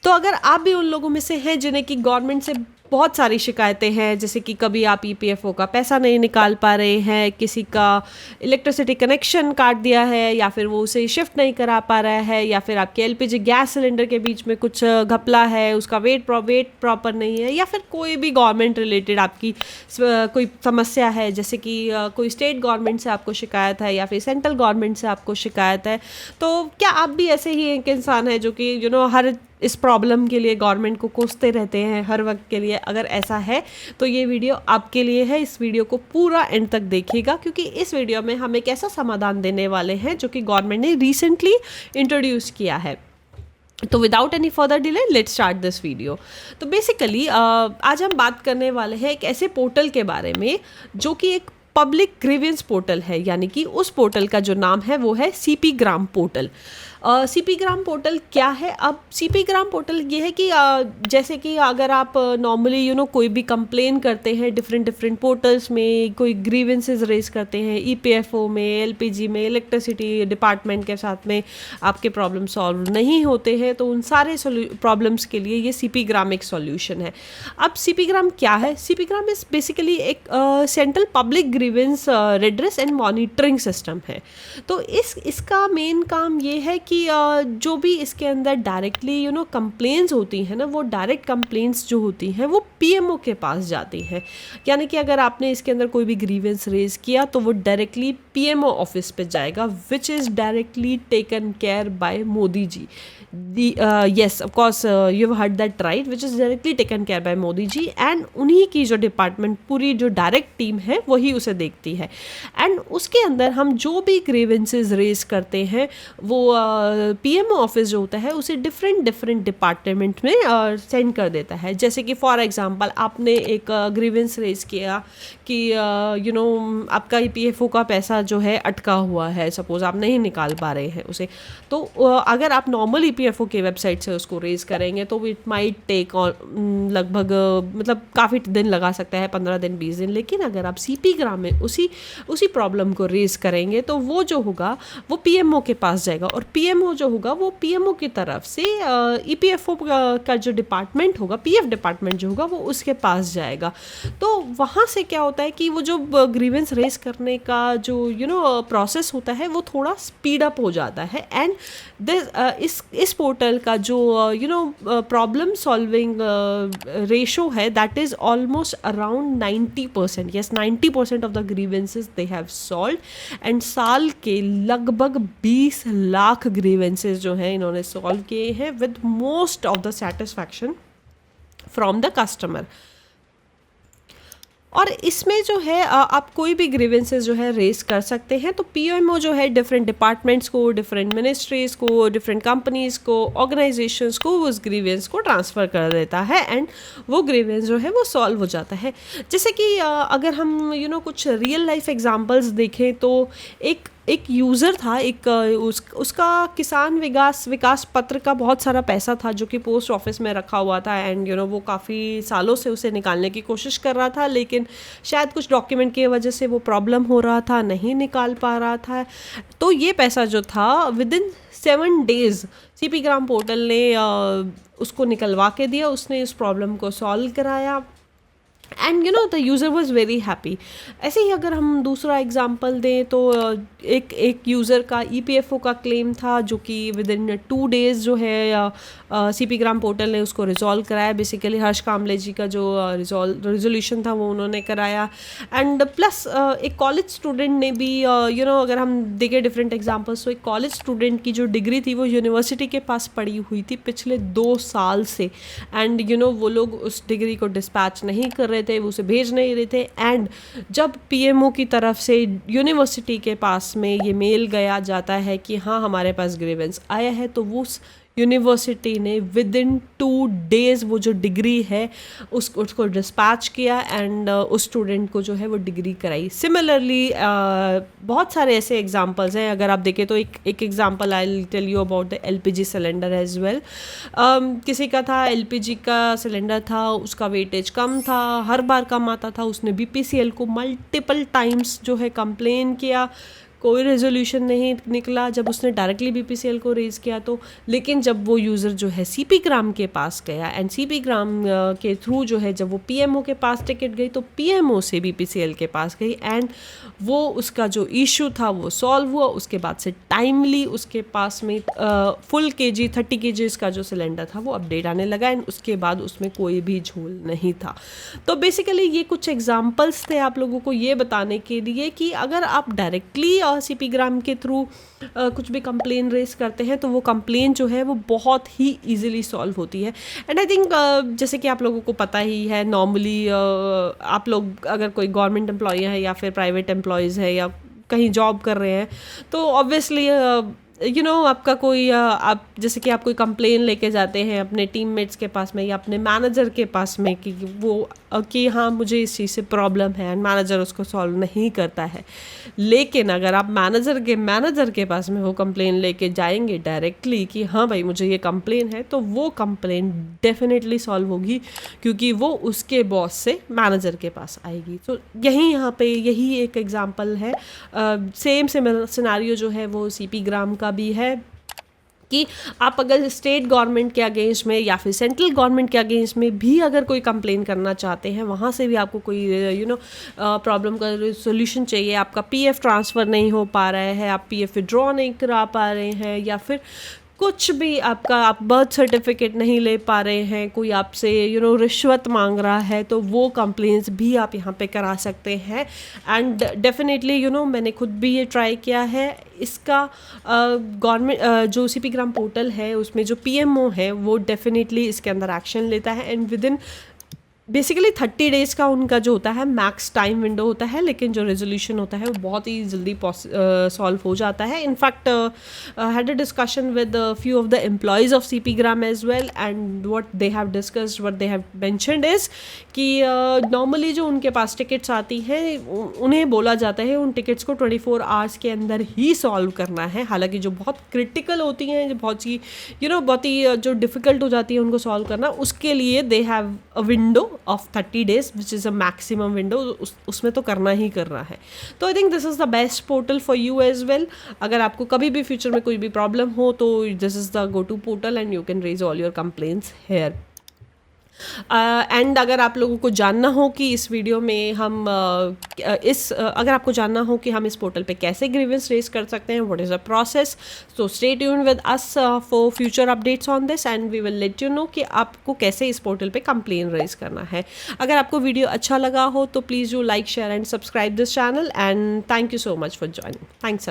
तो अगर आप भी उन लोगों में से हैं जिन्हें कि गवर्नमेंट से बहुत सारी शिकायतें हैं, जैसे कि कभी आप ईपीएफओ का पैसा नहीं निकाल पा रहे हैं, किसी का इलेक्ट्रिसिटी कनेक्शन काट दिया है, या फिर वो उसे शिफ्ट नहीं करा पा रहा है, या फिर आपके एलपीजी गैस सिलेंडर के बीच में कुछ घपला है, उसका वेट प्रॉपर नहीं है, या फिर कोई भी गवर्नमेंट रिलेटेड आपकी कोई समस्या है, जैसे कि कोई स्टेट गवर्नमेंट से आपको शिकायत है या फिर सेंट्रल गवर्नमेंट से आपको शिकायत है, तो क्या आप भी ऐसे ही एक इंसान है जो कि हर इस प्रॉब्लम के लिए गवर्नमेंट को कोसते रहते हैं हर वक्त के लिए? अगर ऐसा है तो ये वीडियो आपके लिए है। इस वीडियो को पूरा एंड तक देखिएगा, क्योंकि इस वीडियो में हम एक ऐसा समाधान देने वाले हैं जो कि गवर्नमेंट ने रिसेंटली इंट्रोड्यूस किया है। तो without any further delay let's start this video. तो बेसिकली आज हम बात करने वाले हैं एक ऐसे पोर्टल के बारे में जो कि एक पब्लिक ग्रीवेंस पोर्टल है, यानी कि उस पोर्टल का जो नाम है वो है सीपी ग्राम पोर्टल। सीपी ग्राम पोर्टल क्या है? अब सीपी ग्राम पोर्टल ये है कि जैसे कि अगर आप नॉर्मली कोई भी कंप्लेन करते हैं डिफरेंट पोर्टल्स में, कोई ग्रीवेंसेस रेज करते हैं ईपीएफओ में, एलपीजी में, इलेक्ट्रिसिटी डिपार्टमेंट के साथ में, आपके प्रॉब्लम सॉल्व नहीं होते हैं, तो उन सारे प्रॉब्लम्स के लिए ये सीपी ग्राम एक सॉल्यूशन है। अब सीपी ग्राम क्या है? सीपी ग्राम इज बेसिकली एक central public grievance redress and monitoring system है। तो इसका मेन काम ये है कि जो भी इसके अंदर डायरेक्टली कंप्लेंट्स होती हैं ना, वो डायरेक्ट कंप्लेंट्स जो होती हैं वो पीएमओ के पास जाती हैं। यानी कि अगर आपने इसके अंदर कोई भी ग्रीवेंस रेज किया तो वो डायरेक्टली पीएमओ ऑफिस पे जाएगा, which is directly taken care by Modi ji. yes, of course, you've heard that right, which is directly taken care by Modi ji, and उन्हीं की जो डिपार्टमेंट, पूरी जो डायरेक्ट टीम है वही उसे देखती है। एंड उसके अंदर हम जो भी ग्रीवेंसेस रेज करते हैं वो पीएमओ ऑफिस जो होता है उसे डिफरेंट डिपार्टमेंट में सेंड कर देता है। जैसे कि फॉर एग्जांपल आपने एक ग्रीवेंस रेज किया कि आपका ईपीएफओ का पैसा जो है अटका हुआ है, सपोज आप नहीं निकाल पा रहे हैं उसे, तो अगर आप नॉर्मल ईपीएफओ के वेबसाइट से उसको रेज करेंगे तो इट माइट टेक लगभग मतलब काफ़ी दिन लगा सकता है, 15 दिन 20 दिन। लेकिन अगर आप सीपी ग्राम में उसी प्रॉब्लम को रेज करेंगे तो वो जो होगा वो पीएमओ के पास जाएगा, और पीएमओ जो होगा वो पीएमओ की तरफ से ईपीएफओ का जो डिपार्टमेंट होगा, पीएफ डिपार्टमेंट जो होगा वो उसके पास जाएगा। तो वहाँ से क्या होता है कि वो जो ग्रीवेंस रेज करने का जो प्रोसेस होता है वो थोड़ा स्पीड अप हो जाता है। एंड इस पोर्टल का जो प्रॉब्लम सॉल्विंग रेशो है that is almost around 90%। Yes, 90% of the grievances they have solve, and साल के लगभग 20 लाख ग्रीवेंसेस जो हैं इन्होंने सॉल्व किए हैं with most of the satisfaction from the customer. और इसमें जो है आप कोई भी ग्रीवेंसेस जो है रेज कर सकते हैं। तो पीएमओ जो है डिफरेंट डिपार्टमेंट्स को, डिफरेंट मिनिस्ट्रीज़ को, डिफरेंट कंपनीज़ को, ऑर्गेनाइजेशंस को उस ग्रीवेंस को ट्रांसफ़र कर देता है, एंड वो ग्रीवेंस जो है वो सॉल्व हो जाता है। जैसे कि अगर हम कुछ रियल लाइफ एग्जांपल्स देखें तो एक यूज़र था, उसका किसान विकास पत्र का बहुत सारा पैसा था जो कि पोस्ट ऑफिस में रखा हुआ था, एंड वो काफ़ी सालों से उसे निकालने की कोशिश कर रहा था, लेकिन शायद कुछ डॉक्यूमेंट की वजह से वो प्रॉब्लम हो रहा था, नहीं निकाल पा रहा था। तो ये पैसा जो था with in 7 days CP gram portal ने उसको निकलवा के दिया, उसने इस प्रॉब्लम को सॉल्व कराया, and the user was very happy. ऐसे ही अगर हम दूसरा एग्जांपल दें तो एक यूज़र का ईपीएफओ का क्लेम था जो कि विद इन 2 days जो है सीपी ग्राम पोर्टल ने उसको रिजॉल्व कराया। बेसिकली हर्ष कामले जी का जो रिजोल्यूशन था वो उन्होंने कराया, एंड प्लस एक कॉलेज स्टूडेंट ने भी अगर हम देखें डिफरेंट एग्जांपल्स, तो एक कॉलेज स्टूडेंट की जो डिग्री थी वो यूनिवर्सिटी के पास पड़ी हुई थी पिछले 2 साल से, एंड वो लोग उस डिग्री को डिस्पैच नहीं कर रहे थे, वो उसे भेज नहीं रहे थे। एंड जब पीएमओ की तरफ से यूनिवर्सिटी के पास में ये मेल गया जाता है कि हाँ हमारे पास ग्रीवेंस आया है, तो वो यूनिवर्सिटी ने विद इन 2 days वो जो डिग्री है उसको डिस्पैच किया, एंड उस स्टूडेंट को जो है वो डिग्री कराई। सिमिलरली बहुत सारे ऐसे एग्जांपल्स हैं। अगर आप देखें तो एक example I will tell you about the LPG cylinder as well. किसी का था एलपीजी का सिलेंडर था, उसका वेटेज कम था, हर बार कम आता था, उसने बीपीसीएल को मल्टीपल टाइम्स जो है कंप्लेन किया, कोई रेजोल्यूशन नहीं निकला जब उसने डायरेक्टली बीपीसीएल को रेज़ किया तो। लेकिन जब वो यूज़र जो है सीपी ग्राम के पास गया एंड सीपी ग्राम के थ्रू जो है जब वो पीएमओ के पास टिकट गई तो पीएमओ से बीपीसीएल के पास गई एंड वो उसका जो इशू था वो सॉल्व हुआ। उसके बाद से टाइमली उसके पास में फुल केजी 30 केजीज का जो सिलेंडर था वो अपडेट आने लगा एंड उसके बाद उसमें कोई भी झोल नहीं था। तो बेसिकली ये कुछ एग्जांपल्स थे आप लोगों को ये बताने के लिए कि अगर आप डायरेक्टली सीपी ग्राम के थ्रू कुछ भी कंप्लेन रेस करते हैं तो वो कंप्लेन जो है वो बहुत ही इजीली सॉल्व होती है। एंड आई थिंक जैसे कि आप लोगों को पता ही है नॉर्मली आप लोग अगर कोई गवर्नमेंट एम्प्लॉय है या फिर प्राइवेट एम्प्लॉयज़ है या कहीं जॉब कर रहे हैं तो ऑब्वियसली आपका कोई आप जैसे कि आप कोई कंप्लेन लेके जाते हैं अपने टीममेट्स के पास में या अपने मैनेजर के पास में कि वो कि हाँ मुझे इस चीज़ से प्रॉब्लम है एंड मैनेजर उसको सॉल्व नहीं करता है। लेकिन अगर आप मैनेजर के पास में वो कंप्लेन लेके जाएंगे डायरेक्टली कि हाँ भाई मुझे ये कंप्लेन है तो वो कंप्लेन डेफिनेटली सॉल्व होगी क्योंकि वो उसके बॉस से मैनेजर के पास आएगी। तो यही एक एग्जांपल है। सेम सिनेरियो जो है वो सीपी ग्राम का भी है कि आप अगर स्टेट गवर्नमेंट के अगेंस्ट में या फिर सेंट्रल गवर्नमेंट के अगेंस्ट में भी अगर कोई कंप्लेन करना चाहते हैं वहाँ से भी आपको कोई प्रॉब्लम का सोल्यूशन चाहिए, आपका पीएफ ट्रांसफ़र नहीं हो पा रहा है, आप पीएफ विड्रॉ नहीं करा पा रहे हैं या फिर कुछ भी आप बर्थ सर्टिफिकेट नहीं ले पा रहे हैं, कोई आपसे रिश्वत मांग रहा है तो वो कंप्लेंट्स भी आप यहाँ पे करा सकते हैं। एंड डेफिनेटली मैंने खुद भी ये ट्राई किया है। इसका गवर्नमेंट जो सीपी ग्राम पोर्टल है उसमें जो पीएमओ है वो डेफिनेटली इसके अंदर एक्शन लेता है and with in basically 30 days का उनका जो होता है मैक्स टाइम विंडो होता है, लेकिन जो रेजोल्यूशन होता है वो बहुत ही जल्दी सॉल्व हो जाता है। In fact had a discussion with few of the employees of CP gram as well and what they have discussed what they have mentioned is कि नॉर्मली जो उनके पास टिकट्स आती हैं उन्हें बोला जाता है उन टिकट्स को 24 आवर्स के अंदर ही सॉल्व करना है। हालांकि जो बहुत क्रिटिकल होती हैं जो बहुत ही जो डिफ़िकल्ट हो जाती है उनको सॉल्व करना, उसके लिए they have a window of 30 days which is a maximum window, उसमें तो करना ही करना है। तो I think this is the best portal for you as well. अगर आपको कभी भी फ्यूचर में कोई भी प्रॉब्लम हो तो this is the go to portal and you can raise all your complaints here. And अगर आप लोगों को जानना हो कि इस वीडियो में हम अगर आपको जानना हो कि हम इस पोर्टल पे कैसे ग्रीवेंस रेज कर सकते हैं, what is a process, so stay tuned with us for future updates on this and we will let you know कि आपको कैसे इस पोर्टल पे कंप्लेन रेज करना है। अगर आपको वीडियो अच्छा लगा हो तो please do like share and subscribe this channel and thank you so much for joining. Thanks a lot.